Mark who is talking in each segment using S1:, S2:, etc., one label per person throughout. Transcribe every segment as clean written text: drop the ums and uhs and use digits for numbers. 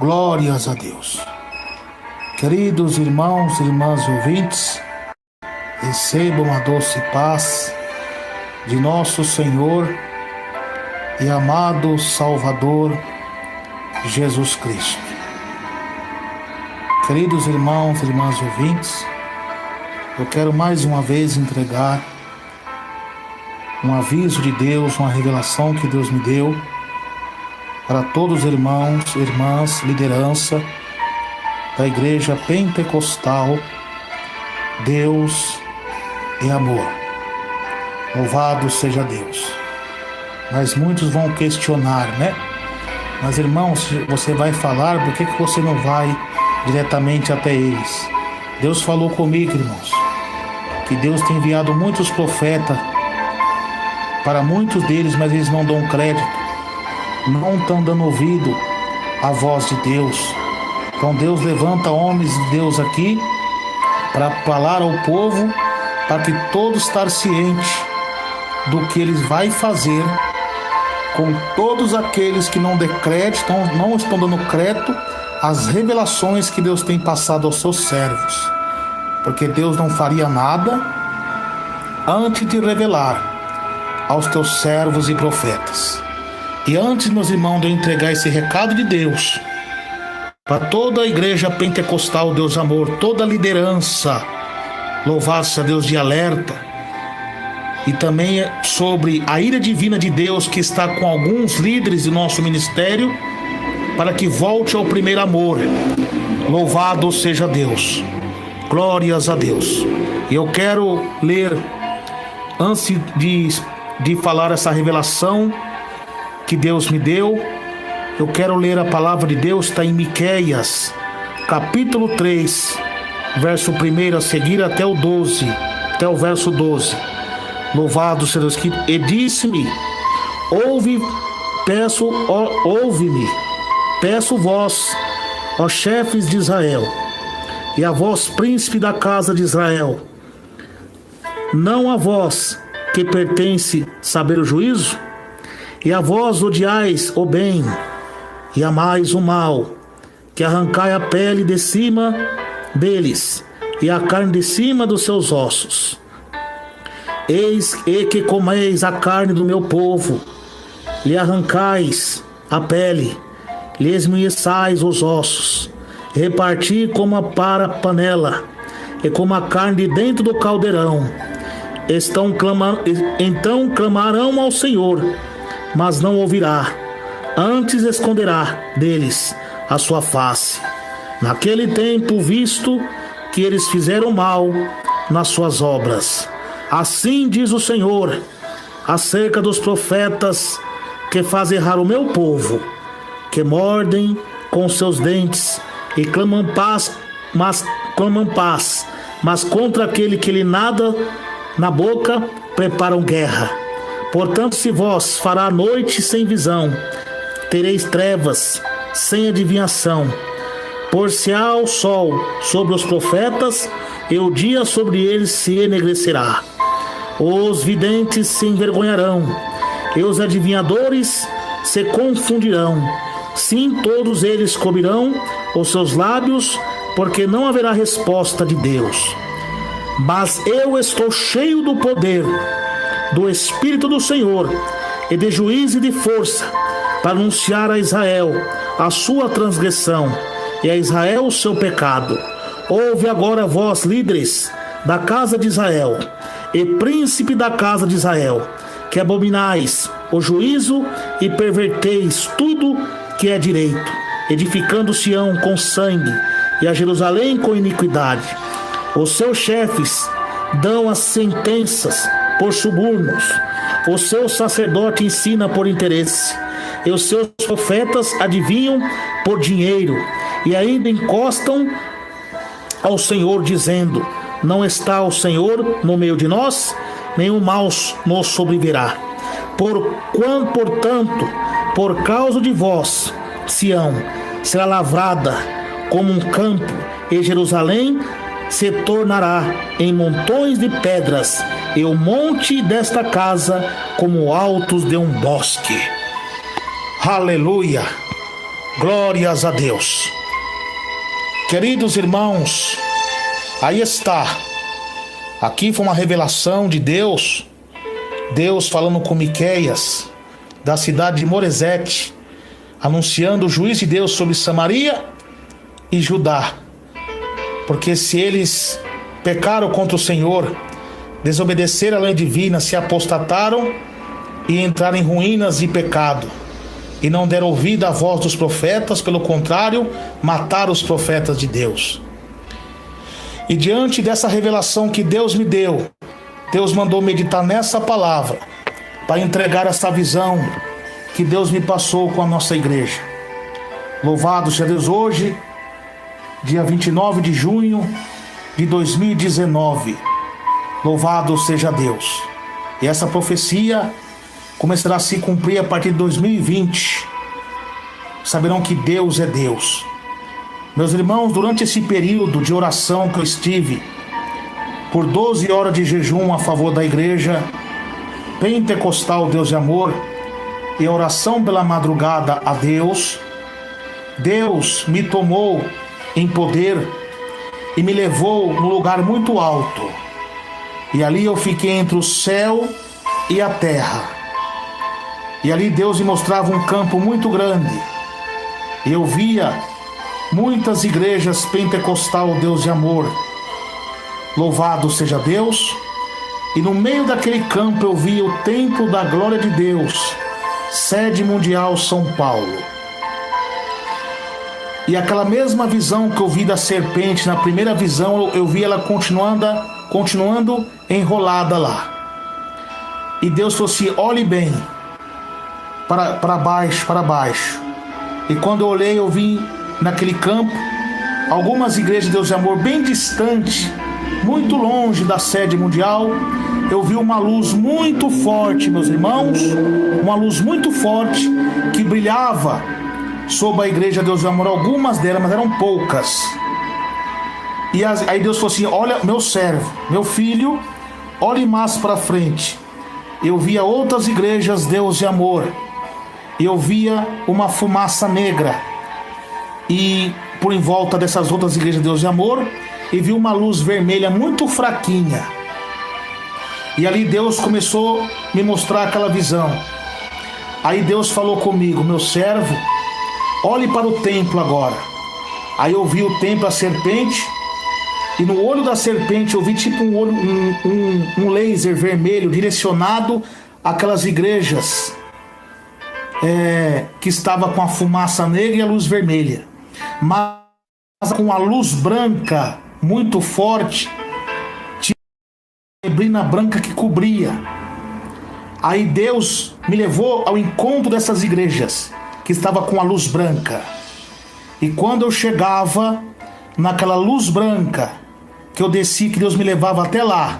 S1: Glórias a Deus. Queridos irmãos e irmãs ouvintes, recebam a doce paz de nosso Senhor e amado Salvador Jesus Cristo. Queridos irmãos e irmãs ouvintes, eu quero mais uma vez entregar um aviso de Deus, uma revelação que Deus me deu para todos os irmãos, irmãs, liderança da Igreja Pentecostal. Deus é amor. Louvado seja Deus. Mas muitos vão questionar, né? Mas irmãos, você vai falar, por que você não vai diretamente até eles? Deus falou comigo, irmãos, que Deus tem enviado muitos profetas para muitos deles, mas eles não dão crédito, não estão dando ouvido à voz de Deus. Então Deus levanta homens de Deus aqui para falar ao povo, para que todos estejam cientes do que Ele vai fazer com todos aqueles que não decretam, não estão dando crédito às revelações que Deus tem passado aos seus servos. Porque Deus não faria nada antes de revelar aos teus servos e profetas. E antes, meus irmãos, de eu entregar esse recado de Deus para toda a Igreja Pentecostal, Deus amor, toda a liderança, louvado-se a Deus, de alerta, e também sobre a ira divina de Deus que está com alguns líderes do nosso ministério, para que volte ao primeiro amor. Louvado seja Deus. Glórias a Deus. E eu quero ler, antes de falar essa revelação que Deus me deu, eu quero ler a palavra de Deus, está em Miqueias, capítulo 3, verso 1 a seguir até o 12, até o verso 12. Louvado seja Deus. E disse-me: ouve-me, peço vós, ó chefes de Israel, e a vós, príncipe da casa de Israel, não a vós que pertence saber o juízo? E a vós odiais o bem, e amais o mal, que arrancai a pele de cima deles, e a carne de cima dos seus ossos. Eis e que comeis a carne do meu povo, lhe arrancais a pele, lhe esmiuçais os ossos, reparti como para panela, e como a carne de dentro do caldeirão. Então clamarão ao Senhor, mas não ouvirá, antes esconderá deles a sua face. Naquele tempo, visto que eles fizeram mal nas suas obras. Assim diz o Senhor acerca dos profetas que fazem errar o meu povo, que mordem com seus dentes e clamam paz, mas contra aquele que lhe nada na boca preparam guerra. Portanto, se vós fará a noite sem visão, tereis trevas sem adivinhação. Por-se-á o sol sobre os profetas, e o dia sobre eles se enegrecerá. Os videntes se envergonharão, e os adivinhadores se confundirão. Sim, todos eles cobrirão os seus lábios, porque não haverá resposta de Deus. Mas eu estou cheio do poder do Espírito do Senhor, e de juízo e de força, para anunciar a Israel a sua transgressão, e a Israel o seu pecado. Ouve agora, vós, líderes da casa de Israel, e príncipe da casa de Israel, que abominais o juízo e perverteis tudo que é direito, edificando Sião com sangue, e a Jerusalém com iniquidade. Os seus chefes dão as sentenças por subornos, o seu sacerdote ensina por interesse, e os seus profetas adivinham por dinheiro, e ainda encostam ao Senhor, dizendo: não está o Senhor no meio de nós, nenhum mal nos sobrevirá. Portanto, por causa de vós, Sião será lavrada como um campo, e Jerusalém se tornará em montões de pedras, e o monte desta casa como altos de um bosque. Aleluia! Glórias a Deus. Queridos irmãos, aí está. Aqui foi uma revelação de Deus. Deus falando com Miqueias, da cidade de Moresete, anunciando o juízo de Deus sobre Samaria e Judá. Porque se eles pecaram contra o Senhor, desobedeceram a lei divina, se apostataram e entraram em ruínas e pecado, e não deram ouvido à voz dos profetas, pelo contrário, mataram os profetas de Deus. E diante dessa revelação que Deus me deu, Deus mandou meditar nessa palavra, para entregar essa visão que Deus me passou com a nossa igreja. Louvado seja Deus. Hoje, dia 29 de junho de 2019, louvado seja Deus. E essa profecia começará a se cumprir a partir de 2020. Saberão que Deus é Deus. Meus irmãos, durante esse período de oração que eu estive, por 12 horas de jejum a favor da igreja pentecostal Deus de Amor, e a oração pela madrugada a Deus, Deus me tomou em poder e me levou num lugar muito alto. E ali eu fiquei entre o céu e a terra. E ali Deus me mostrava um campo muito grande. E eu via muitas igrejas pentecostal Deus de Amor. Louvado seja Deus. E no meio daquele campo eu via o templo da glória de Deus, sede mundial São Paulo. E aquela mesma visão que eu vi da serpente, na primeira visão, eu vi ela continuando enrolada lá. E Deus falou assim: olhe bem, para baixo. E quando eu olhei, eu vi naquele campo algumas igrejas de Deus de Amor bem distante, muito longe da sede mundial. Eu vi uma luz muito forte, meus irmãos, uma luz muito forte que brilhava sobre a igreja de Deus de Amor, algumas delas, mas eram poucas. E aí Deus falou assim: olha, meu servo, meu filho, olhe mais para frente. Eu via outras igrejas Deus de Amor, e eu via uma fumaça negra e por em volta dessas outras igrejas Deus de Amor, e vi uma luz vermelha muito fraquinha. E ali Deus começou a me mostrar aquela visão. Aí Deus falou comigo: meu servo, olhe para o templo agora. Aí eu vi o templo, a serpente, e no olho da serpente eu vi tipo um laser vermelho direcionado àquelas igrejas que estava com a fumaça negra e a luz vermelha, mas com a luz branca muito forte, tinha uma neblina branca que cobria. Aí Deus me levou ao encontro dessas igrejas que estava com a luz branca. E quando eu chegava naquela luz branca, que eu desci, que Deus me levava até lá,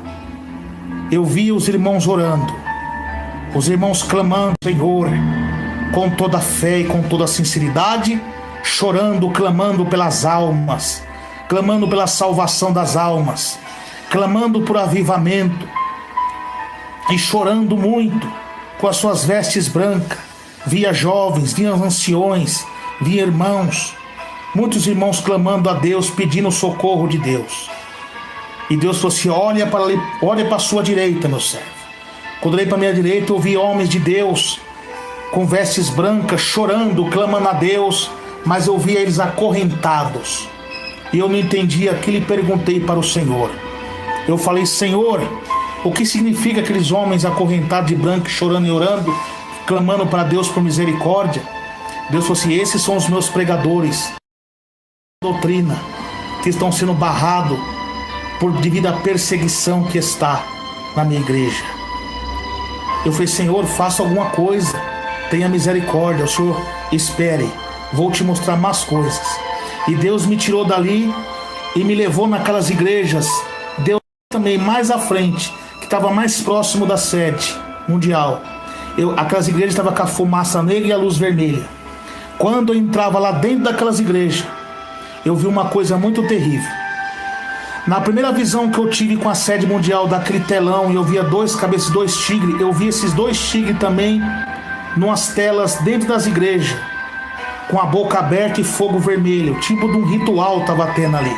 S1: eu via os irmãos orando, os irmãos clamando: Senhor, com toda a fé e com toda a sinceridade, chorando, clamando pelas almas, clamando pela salvação das almas, clamando por avivamento, e chorando muito, com as suas vestes brancas. Via jovens, via anciões, via irmãos, muitos irmãos clamando a Deus, pedindo o socorro de Deus. E Deus falou assim: olha para a sua direita, meu servo. Quando eu olhei para a minha direita, eu vi homens de Deus com vestes brancas, chorando, clamando a Deus, mas eu via eles acorrentados. E eu não entendi aquilo e perguntei para o Senhor. Eu falei: Senhor, o que significa aqueles homens acorrentados de branco, chorando e orando, clamando para Deus por misericórdia? Deus falou assim: esses são os meus pregadores, doutrina, que estão sendo barrados devido à perseguição que está na minha igreja. Eu falei: Senhor, faça alguma coisa, tenha misericórdia. O Senhor, espere, vou te mostrar mais coisas. E Deus me tirou dali e me levou naquelas igrejas, Deus também mais à frente, que estava mais próximo da sede mundial. Aquelas igrejas estavam com a fumaça negra e a luz vermelha. Quando eu entrava lá dentro daquelas igrejas, eu vi uma coisa muito terrível. Na primeira visão que eu tive com a sede mundial daquele telão, eu via dois cabeças, dois tigres. Eu vi esses dois tigres também numas telas dentro das igrejas. com a boca aberta e fogo vermelho, tipo de um ritual estava tendo ali.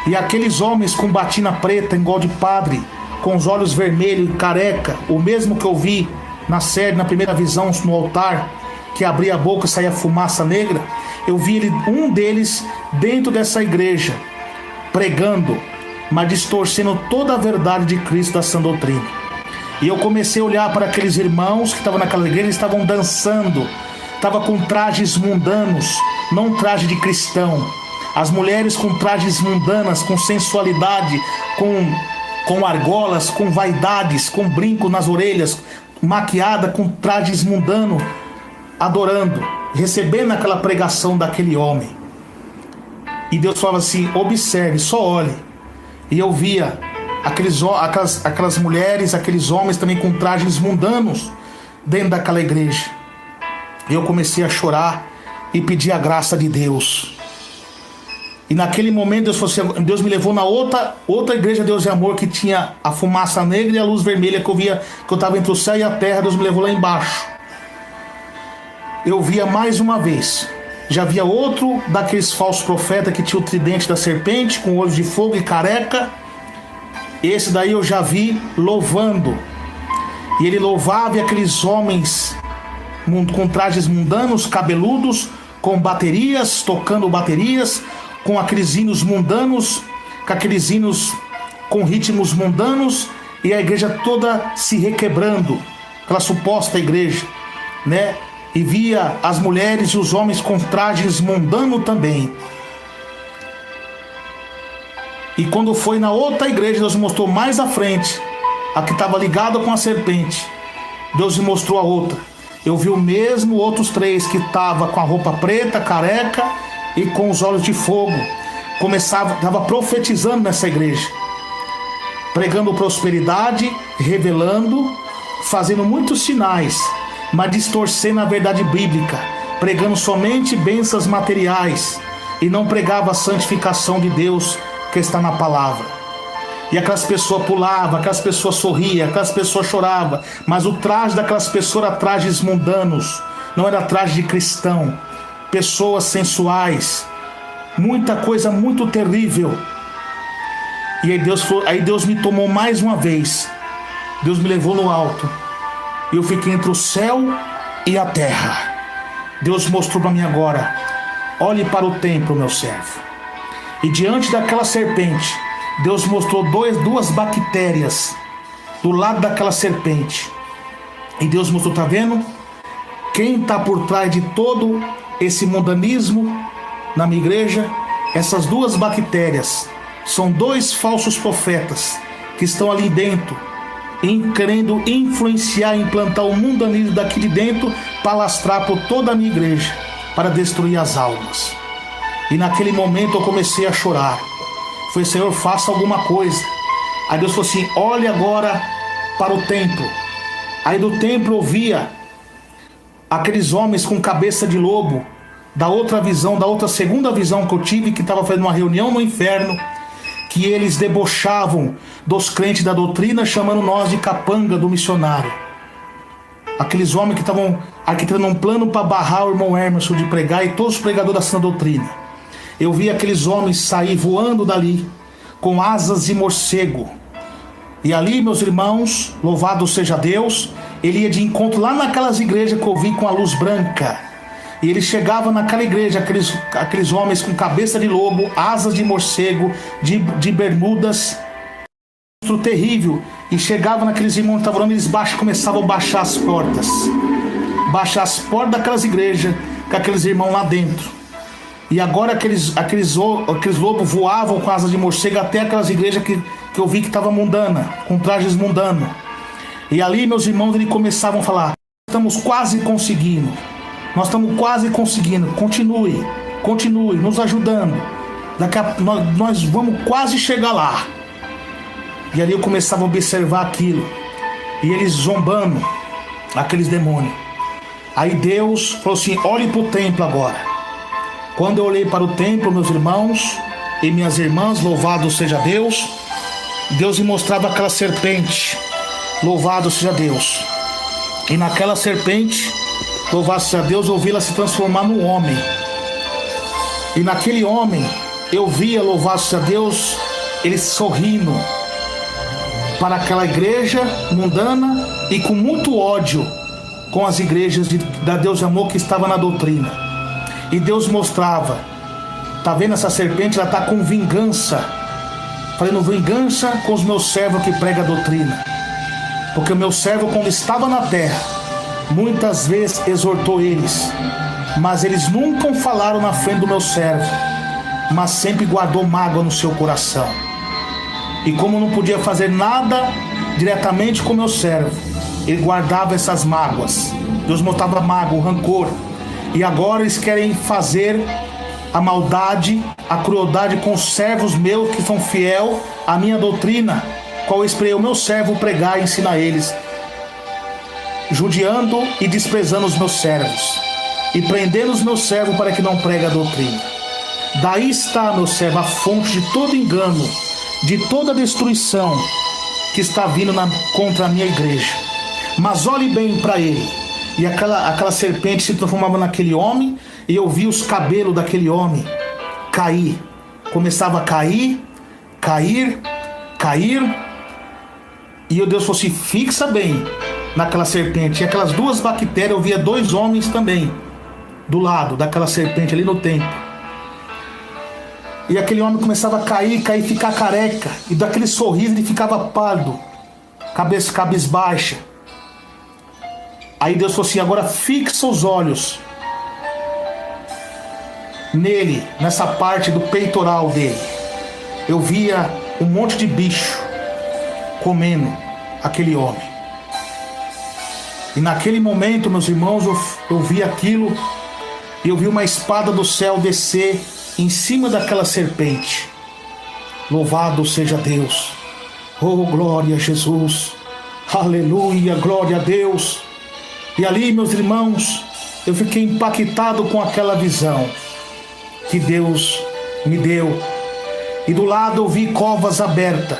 S1: E aqueles homens com batina preta, igual de padre, com os olhos vermelhos e careca, o mesmo que eu vi na série, na primeira visão no altar, que abria a boca e saía fumaça negra, eu vi um deles dentro dessa igreja, pregando, mas distorcendo toda a verdade de Cristo, da sã doutrina. E eu comecei a olhar para aqueles irmãos que estavam naquela igreja, eles estavam dançando, estavam com trajes mundanos, não traje de cristão. As mulheres com trajes mundanas, com sensualidade, com argolas, com vaidades, com brinco nas orelhas, maquiada com trajes mundanos, adorando, recebendo aquela pregação daquele homem. E Deus falava assim: observe, só olhe. E eu via aquelas mulheres, aqueles homens também com trajes mundanos dentro daquela igreja. E eu comecei a chorar e pedir a graça de Deus. E naquele momento Deus me levou na outra igreja, Deus é Amor, que tinha a fumaça negra e a luz vermelha, que eu via, que eu estava entre o céu e a terra. Deus me levou lá embaixo. Eu via mais uma vez. Já havia outro daqueles falsos profetas que tinha o tridente da serpente, com olhos de fogo e careca. Esse daí eu já vi louvando. E ele louvava, e aqueles homens com trajes mundanos, cabeludos, com baterias, tocando baterias, com aqueles hinos mundanos, com aqueles hinos com ritmos mundanos, e a igreja toda se requebrando, aquela suposta igreja, né? E via as mulheres e os homens com trajes mundanos também. E quando foi na outra igreja, Deus mostrou mais à frente, a que estava ligada com a serpente. Deus me mostrou a outra. Eu vi o mesmo outros três que estavam com a roupa preta, careca e com os olhos de fogo. Estava profetizando nessa igreja, pregando prosperidade, revelando, fazendo muitos sinais, mas distorcendo a verdade bíblica, pregando somente bênçãos materiais, e não pregava a santificação de Deus que está na palavra. E aquelas pessoas pulavam, aquelas pessoas sorriam, aquelas pessoas choravam, mas o traje daquelas pessoas era trajes mundanos, não era traje de cristão. Pessoas sensuais, muita coisa muito terrível. E aí Deus me tomou mais uma vez. Deus me levou no alto. E eu fiquei entre o céu e a terra. Deus mostrou para mim agora: olhe para o templo, meu servo. E diante daquela serpente, Deus mostrou duas bactérias do lado daquela serpente. E Deus mostrou: tá vendo? Quem está por trás de todo esse mundanismo na minha igreja? Essas duas bactérias são dois falsos profetas que estão ali dentro, querendo influenciar, implantar o mundanismo daqui de dentro para lastrar por toda a minha igreja, para destruir as almas. E naquele momento eu comecei a chorar. Falei: Senhor, faça alguma coisa. Aí Deus falou assim: olhe agora para o templo. Aí do templo eu via aqueles homens com cabeça de lobo, da outra visão, da outra segunda visão que eu tive, que estava fazendo uma reunião no inferno, que eles debochavam dos crentes da doutrina, chamando nós de capanga do missionário. Aqueles homens que estavam arquitetando um plano para barrar o irmão Emerson de pregar e todos os pregadores da sã doutrina. Eu vi aqueles homens sair voando dali com asas de morcego. E ali, meus irmãos, louvado seja Deus, ele ia de encontro lá naquelas igrejas que eu vi com a luz branca. E ele chegava naquela igreja, aqueles homens com cabeça de lobo, asas de morcego, de bermudas, monstro terrível. E chegava naqueles irmãos que estavam orando, eles começavam a baixar as portas. Baixar as portas daquelas igrejas, com aqueles irmãos lá dentro. E agora aqueles lobos voavam com asas de morcego até aquelas igrejas que eu vi que estava mundana, com trajes mundanos. E ali, meus irmãos, eles começavam a falar: estamos quase conseguindo. Nós estamos quase conseguindo. Continue nos ajudando. Nós vamos quase chegar lá. E ali eu começava a observar aquilo. E eles zombando, aqueles demônios. Aí Deus falou assim: olhe para o templo agora. Quando eu olhei para o templo, meus irmãos e minhas irmãs, louvado seja Deus, Deus me mostrava aquela serpente. Louvado seja Deus. E naquela serpente louvado seja Deus, eu vi ela se transformar num homem. E naquele homem, eu via, louvado seja Deus, ele sorrindo para aquela igreja mundana e com muito ódio com as igrejas da Deus de Amor que estava na doutrina. E Deus mostrava, tá vendo essa serpente? Ela tá com vingança, fazendo vingança com os meus servos que pregam a doutrina. Porque o meu servo, quando estava na terra, muitas vezes exortou eles, mas eles nunca falaram na frente do meu servo, mas sempre guardou mágoa no seu coração. E como não podia fazer nada diretamente com o meu servo, ele guardava essas mágoas. Deus mostrava mágoa, o rancor. E agora eles querem fazer a maldade, a crueldade com os servos meus que são fiel à minha doutrina, qual eu esperei o meu servo pregar e ensinar eles, judiando e desprezando os meus servos, e prendendo os meus servos para que não pregue a doutrina. Daí está, meu servo, a fonte de todo engano, de toda destruição que está vindo contra a minha igreja. Mas olhe bem para ele. E aquela serpente se transformava naquele homem, e eu vi os cabelos daquele homem cair. Começava a cair, e o Deus falou assim: fixa bem naquela serpente. E aquelas duas bactérias, eu via dois homens também do lado daquela serpente ali no templo. E aquele homem começava a cair, ficar careca. E daquele sorriso ele ficava pálido, cabeça cabisbaixa. Aí Deus falou assim: agora fixa os olhos nele, nessa parte do peitoral dele. Eu via um monte de bicho comendo aquele homem. E naquele momento, meus irmãos, eu vi aquilo, e eu vi uma espada do céu descer em cima daquela serpente. Louvado seja Deus. Oh, glória a Jesus. Aleluia, glória a Deus. E ali, meus irmãos, eu fiquei impactado com aquela visão que Deus me deu. E do lado eu vi covas abertas.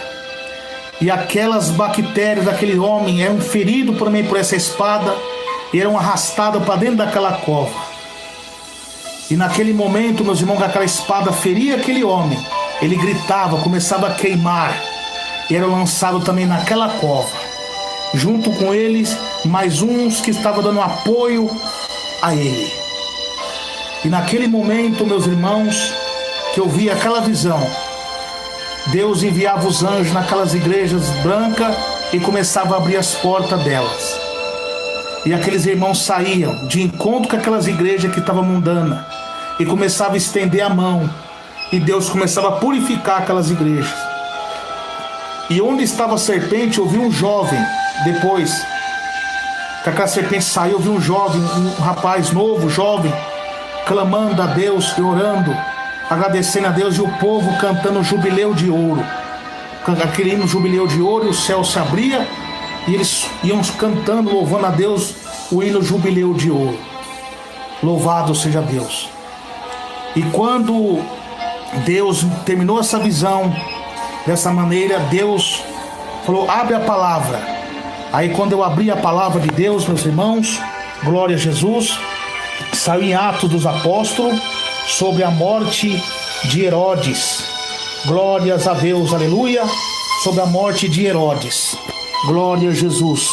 S1: E aquelas bactérias daquele homem eram feridos também por essa espada e eram arrastadas para dentro daquela cova. E naquele momento, meus irmãos, aquela espada feria aquele homem. Ele gritava, começava a queimar. E era lançado também naquela cova. Junto com eles, mais uns que estavam dando apoio a ele. E naquele momento, meus irmãos, que eu vi aquela visão, Deus enviava os anjos naquelas igrejas brancas e começava a abrir as portas delas. E aqueles irmãos saíam de encontro com aquelas igrejas que estavam mundanas e começava a estender a mão, e Deus começava a purificar aquelas igrejas. E onde estava a serpente, eu vi um jovem. Depois que aquela serpente saiu, eu vi um jovem, um rapaz novo, jovem, clamando a Deus e orando, agradecendo a Deus, e o povo cantando jubileu de ouro. Aquele hino jubileu de ouro, e o céu se abria, e eles iam cantando, louvando a Deus, o hino jubileu de ouro. Louvado seja Deus. E quando Deus terminou essa visão dessa maneira, Deus falou: abre a palavra. Aí quando eu abri a palavra de Deus, meus irmãos, glória a Jesus, saiu em Atos dos Apóstolos sobre a morte de Herodes. Glórias a Deus, aleluia, sobre a morte de Herodes. Glória a Jesus,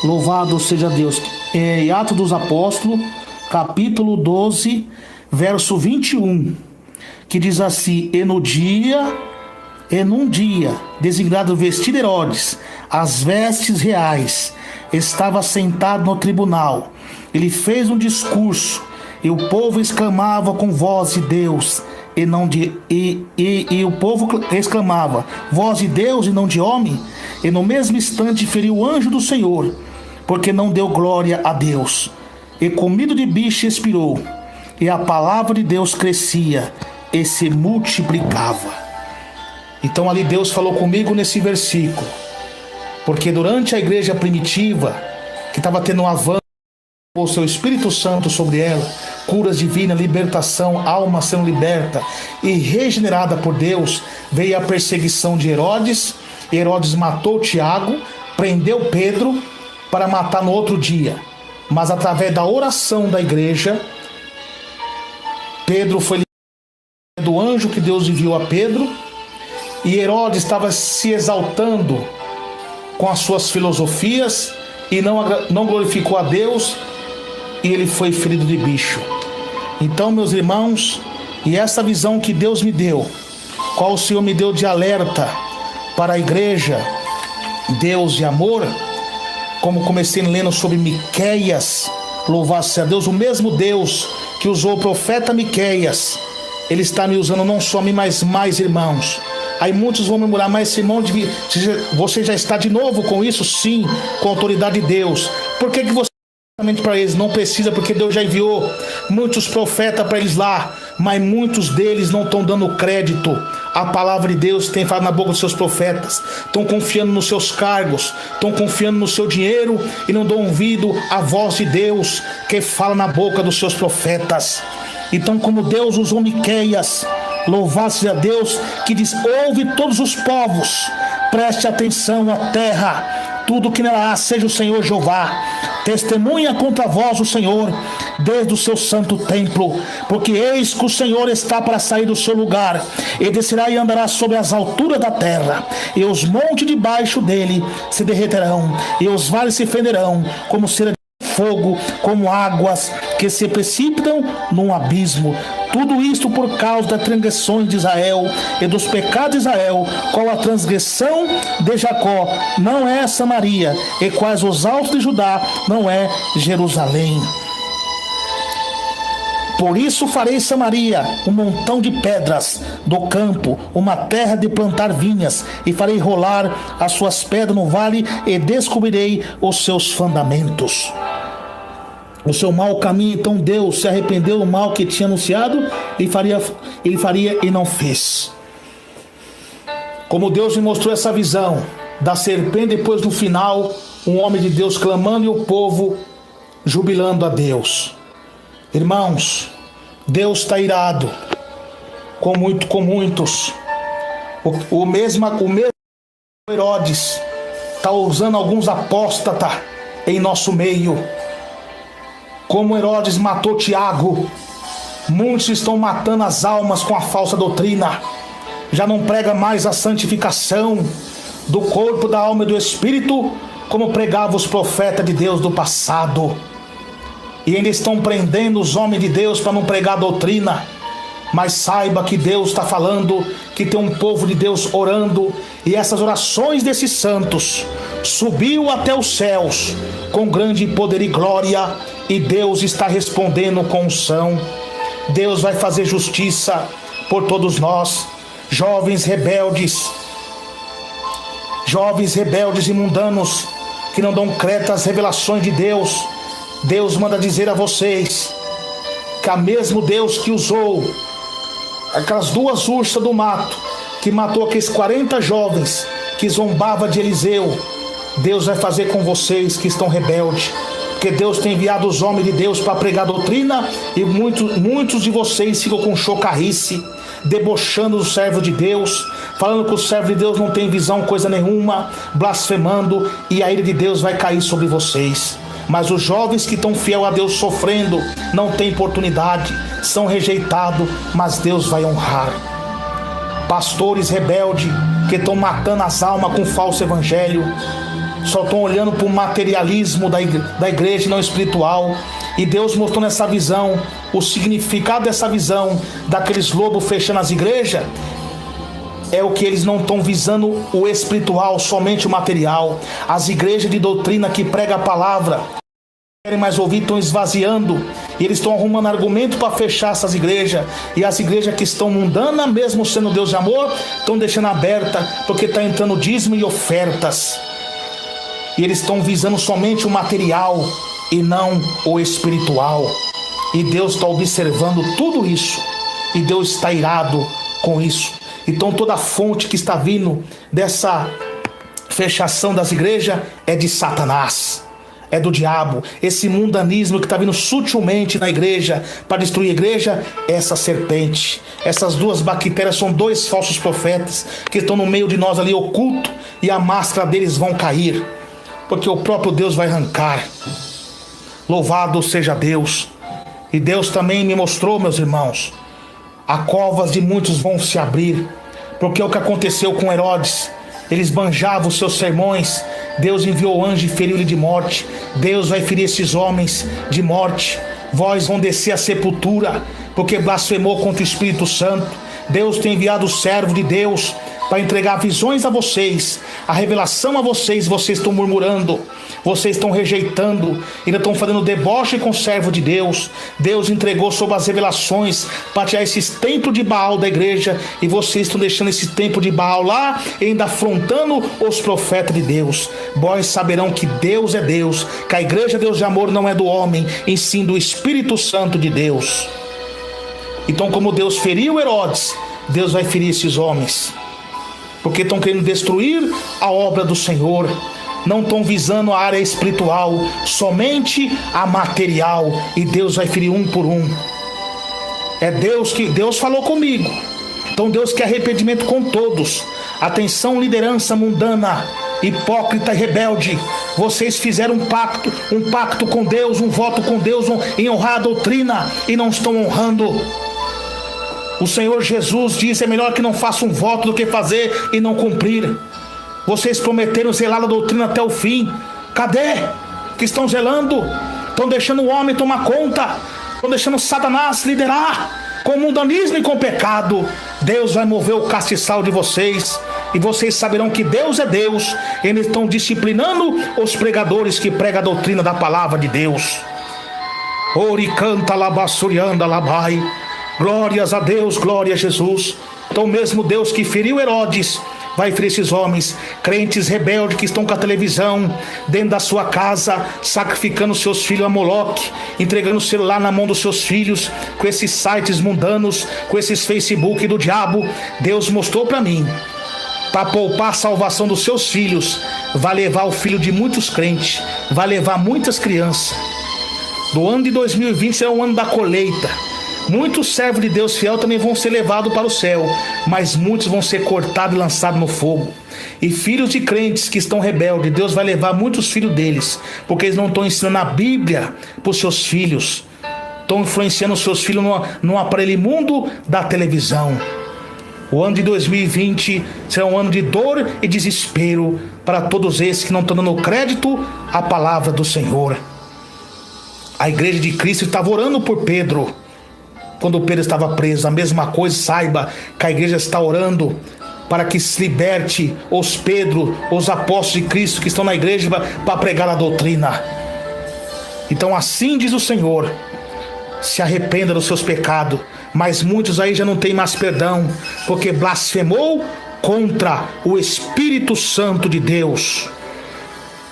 S1: louvado seja Deus. Em Atos dos Apóstolos, capítulo 12, verso 21, que diz assim: e num dia, designado vestir Herodes as vestes reais, estava sentado no tribunal. Ele fez um discurso, e o povo exclamava com voz de Deus e não de e o povo exclamava: voz de Deus e não de homem. E no mesmo instante feriu o anjo do Senhor, porque não deu glória a Deus, e comido de bicho expirou. E a palavra de Deus crescia e se multiplicava. Então ali Deus falou comigo nesse versículo, porque durante a igreja primitiva, que estava tendo um avanço, o seu Espírito Santo sobre ela, curas divinas, libertação, alma sendo liberta e regenerada por Deus, veio a perseguição de Herodes. Herodes matou Tiago, prendeu Pedro para matar no outro dia. mas através da oração da igreja, Pedro foi liberto do anjo que Deus enviou a Pedro, e Herodes estava se exaltando com as suas filosofias e não glorificou a Deus, e ele foi ferido de bicho. Então, meus irmãos, e essa visão que Deus me deu, qual o Senhor me deu de alerta para a igreja, Deus de amor, como comecei lendo sobre Miqueias, louvado-se a Deus, o mesmo Deus que usou o profeta Miqueias, ele está me usando não só a mim, mas mais irmãos. Aí muitos vão murmurar, mas esse irmão, você já está de novo com isso? Sim, com a autoridade de Deus. Por que você para eles? Não precisa, porque Deus já enviou muitos profetas para eles lá, mas muitos deles não estão dando crédito à palavra de Deus que tem falado na boca dos seus profetas. Estão confiando nos seus cargos, estão confiando no seu dinheiro e não dão ouvido à voz de Deus que fala na boca dos seus profetas. Então, como Deus usou Miqueias, louvado-se a Deus, que diz: ouve todos os povos, preste atenção à terra, tudo que nela há, seja o Senhor Jeová, testemunha contra vós o Senhor, desde o seu santo templo, porque eis que o Senhor está para sair do seu lugar, e descerá e andará sobre as alturas da terra, e os montes debaixo dele se derreterão, e os vales se fenderão, como cera de fogo, como águas que se precipitam num abismo. Tudo isto por causa das transgressões de Israel e dos pecados de Israel, qual a transgressão de Jacó não é Samaria, e quais os altos de Judá não é Jerusalém. Por isso farei Samaria um montão de pedras do campo, uma terra de plantar vinhas, e farei rolar as suas pedras no vale, e descobrirei os seus fundamentos. O seu mau caminho. Então Deus se arrependeu do mal que tinha anunciado, ele faria e não fez. Como Deus me mostrou essa visão da serpente, depois no final, um homem de Deus clamando e o povo jubilando a Deus. Irmãos, Deus está irado com muitos. O mesmo Herodes está usando alguns apóstatas em nosso meio. Como Herodes matou Tiago, muitos estão matando as almas com a falsa doutrina. Já não prega mais a santificação do corpo, da alma e do espírito, como pregavam os profetas de Deus do passado. E ainda estão prendendo os homens de Deus para não pregar a doutrina. Mas saiba que Deus está falando, que tem um povo de Deus orando, e essas orações desses santos subiu até os céus com grande poder e glória, e Deus está respondendo com unção. Deus vai fazer justiça por todos nós, jovens rebeldes e mundanos, que não dão crédito às revelações de Deus. Deus manda dizer a vocês que a mesmo Deus que usou aquelas duas ursas do mato, que matou aqueles 40 jovens que zombava de Eliseu, Deus vai fazer com vocês que estão rebeldes, porque Deus tem enviado os homens de Deus para pregar doutrina, e muitos de vocês ficam com chocarrice, debochando do servo de Deus, falando que o servo de Deus não tem visão coisa nenhuma, blasfemando, e a ira de Deus vai cair sobre vocês. Mas os jovens que estão fiel a Deus sofrendo, não têm oportunidade, são rejeitados, mas Deus vai honrar. Pastores rebeldes que estão matando as almas com falso evangelho, só estão olhando para o materialismo da igreja, não espiritual. E Deus mostrou nessa visão o significado dessa visão daqueles lobos fechando as igrejas. É o que eles não estão visando o espiritual, somente o material. As igrejas de doutrina que pregam a palavra, não querem mais ouvir, estão esvaziando. E eles estão arrumando argumento para fechar essas igrejas. E as igrejas que estão mundanas, mesmo sendo Deus de amor, estão deixando aberta, porque está entrando dízimo e ofertas. E eles estão visando somente o material e não o espiritual. E Deus está observando tudo isso. E Deus está irado com isso. Então toda a fonte que está vindo dessa fechação das igrejas é de Satanás, é do diabo. Esse mundanismo que está vindo sutilmente na igreja para destruir a igreja é essa serpente. Essas duas bactérias são dois falsos profetas que estão no meio de nós ali oculto, e a máscara deles vão cair, porque o próprio Deus vai arrancar. Louvado seja Deus. E Deus também me mostrou, meus irmãos, a covas de muitos vão se abrir, porque é o que aconteceu com Herodes. Eles banjavam os seus sermões, Deus enviou anjo e feriu-lhe de morte. Deus vai ferir esses homens de morte. Vós vão descer à sepultura, porque blasfemou contra o Espírito Santo. Deus tem enviado o servo de Deus para entregar visões a vocês, a revelação a vocês. Vocês estão murmurando, vocês estão rejeitando, ainda estão fazendo deboche com o servo de Deus. Deus entregou sobre as revelações para tirar esses templos de Baal da igreja, e vocês estão deixando esse templo de Baal lá, ainda afrontando os profetas de Deus. Vós saberão que Deus é Deus, que a igreja Deus de amor não é do homem, e sim do Espírito Santo de Deus. Então, como Deus feriu Herodes, Deus vai ferir esses homens, porque estão querendo destruir a obra do Senhor. Não estão visando a área espiritual, somente a material, e Deus vai ferir um por um. É Deus falou comigo. Então Deus quer arrependimento com todos. Atenção, liderança mundana, hipócrita e rebelde. Vocês fizeram um pacto com Deus, um voto com Deus em honrar a doutrina, e não estão honrando. O Senhor Jesus diz: é melhor que não faça um voto do que fazer e não cumprir. Vocês prometeram zelar a doutrina até o fim. Cadê? Que estão zelando? Estão deixando o homem tomar conta. Estão deixando Satanás liderar com mundanismo e com pecado. Deus vai mover o castiçal de vocês, e vocês saberão que Deus é Deus. Eles estão disciplinando os pregadores que pregam a doutrina da palavra de Deus. Ori canta labassurianda labai. Glórias a Deus, glória a Jesus. Então, mesmo Deus que feriu Herodes vai ferir esses homens, crentes rebeldes que estão com a televisão dentro da sua casa, sacrificando seus filhos a Moloque, entregando o celular na mão dos seus filhos, com esses sites mundanos, com esses Facebook do diabo. Deus mostrou para mim, para poupar a salvação dos seus filhos, vai levar o filho de muitos crentes, vai levar muitas crianças. Do ano de 2020 será um ano da colheita. Muitos servos de Deus fiel também vão ser levados para o céu, mas muitos vão ser cortados e lançados no fogo. E filhos de crentes que estão rebeldes, Deus vai levar muitos filhos deles, porque eles não estão ensinando a Bíblia para os seus filhos. Estão influenciando os seus filhos no aparelho imundo da televisão. O ano de 2020 será um ano de dor e desespero para todos esses que não estão dando crédito à palavra do Senhor. A igreja de Cristo estava orando por Pedro. Quando Pedro estava preso, a mesma coisa, saiba que a igreja está orando para que se liberte os Pedro, os apóstolos de Cristo que estão na igreja para pregar a doutrina. Então assim diz o Senhor: se arrependa dos seus pecados. Mas muitos aí já não têm mais perdão, porque blasfemou contra o Espírito Santo de Deus.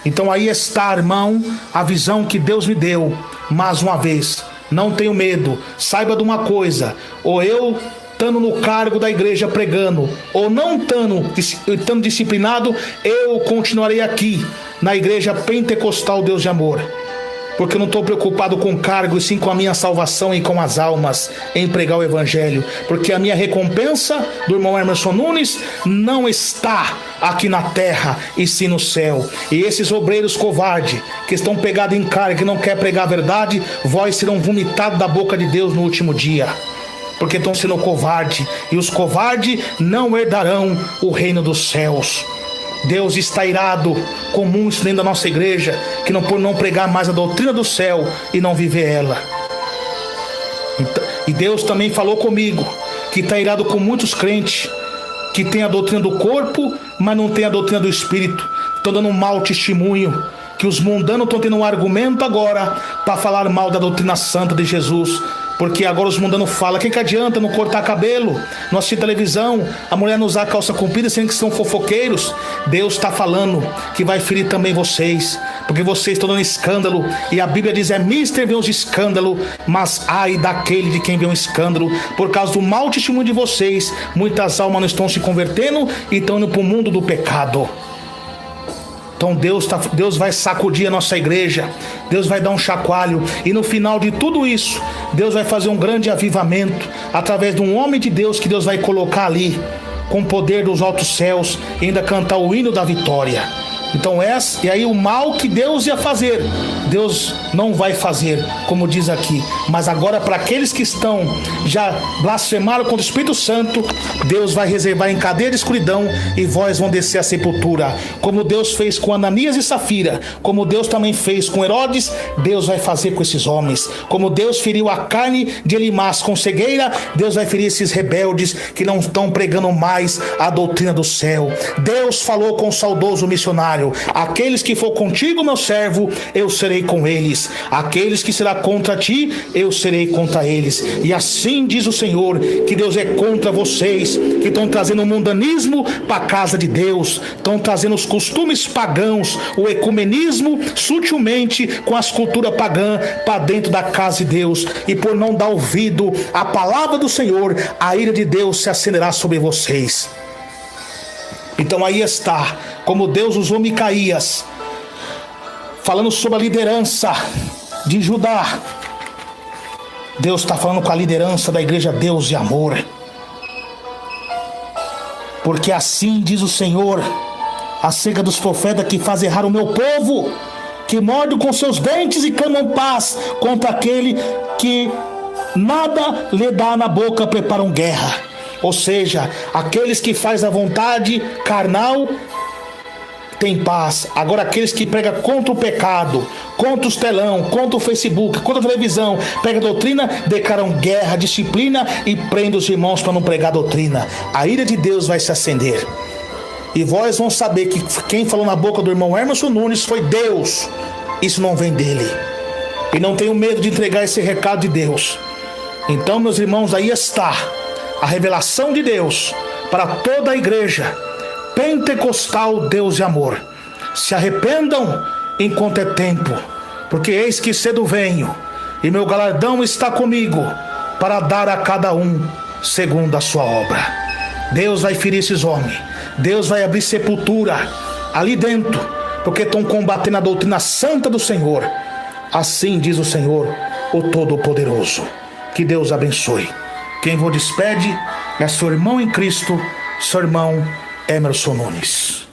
S1: Então aí está, irmão, a visão que Deus me deu. Mais uma vez, não tenho medo. Saiba de uma coisa: ou eu estando no cargo da igreja pregando, ou não estando disciplinado, eu continuarei aqui na igreja pentecostal Deus de amor, porque eu não estou preocupado com o cargo, e sim com a minha salvação e com as almas, em pregar o evangelho, porque a minha recompensa do irmão Emerson Nunes não está aqui na terra, e sim no céu. E esses obreiros covardes que estão pegados em cargo, que não quer pregar a verdade, vós serão vomitados da boca de Deus no último dia, porque estão sendo covardes, e os covardes não herdarão o reino dos céus. Deus está irado com muitos dentro da nossa igreja que por não pregar mais a doutrina do céu e não viver ela. E Deus também falou comigo que está irado com muitos crentes que tem a doutrina do corpo, mas não tem a doutrina do espírito. Estão dando um mau testemunho, que os mundanos estão tendo um argumento agora para falar mal da doutrina santa de Jesus. Porque agora os mundanos falam: que adianta não cortar cabelo, não assistir televisão, a mulher não usar calça comprida, sendo que são fofoqueiros. Deus está falando que vai ferir também vocês, porque vocês estão dando escândalo, e a Bíblia diz: é mister ver os escândalos, mas ai daquele de quem vê um escândalo. Por causa do mau testemunho de vocês, muitas almas não estão se convertendo e estão indo para o mundo do pecado. Então Deus vai sacudir a nossa igreja, Deus vai dar um chacoalho, e no final de tudo isso, Deus vai fazer um grande avivamento, através de um homem de Deus que Deus vai colocar ali, com o poder dos altos céus, e ainda cantar o hino da vitória. Então e aí o mal que Deus ia fazer, Deus não vai fazer, como diz aqui. Mas agora para aqueles que estão já blasfemaram contra o Espírito Santo, Deus vai reservar em cadeia de escuridão e vós vão descer à sepultura. Como Deus fez com Ananias e Safira, como Deus também fez com Herodes, Deus vai fazer com esses homens. Como Deus feriu a carne de Elimas com cegueira, Deus vai ferir esses rebeldes que não estão pregando mais a doutrina do céu. Deus falou com o saudoso missionário: aqueles que for contigo, meu servo, eu serei com eles. Aqueles que será contra ti, eu serei contra eles. E assim diz o Senhor, que Deus é contra vocês, que estão trazendo o mundanismo para a casa de Deus, estão trazendo os costumes pagãos, o ecumenismo sutilmente com as culturas pagãs para dentro da casa de Deus. E por não dar ouvido à palavra do Senhor, a ira de Deus se acenderá sobre vocês. Então aí está, como Deus usou Micaías, falando sobre a liderança de Judá. Deus está falando com a liderança da igreja Deus e Amor. Porque assim diz o Senhor acerca dos profetas que fazem errar o meu povo, que mordem com seus dentes e clamam paz contra aquele que nada lhe dá na boca, preparam guerra. Ou seja, aqueles que fazem a vontade carnal tem paz. Agora aqueles que pregam contra o pecado, contra os telão, contra o Facebook, contra a televisão, pregam doutrina, declaram guerra, disciplina e prendem os irmãos para não pregar doutrina. A ira de Deus vai se acender. E vós vão saber que quem falou na boca do irmão Emerson Nunes foi Deus. Isso não vem dele. E não tenho medo de entregar esse recado de Deus. Então, meus irmãos, aí está a revelação de Deus para toda a igreja pentecostal Deus e Amor. Se arrependam enquanto é tempo, porque eis que cedo venho, e meu galardão está comigo, para dar a cada um segundo a sua obra. Deus vai ferir esses homens. Deus vai abrir sepultura ali dentro, porque estão combatendo a doutrina santa do Senhor. Assim diz o Senhor, o Todo-Poderoso. Que Deus abençoe. Quem vos despede é seu irmão em Cristo, seu irmão Emerson Nunes.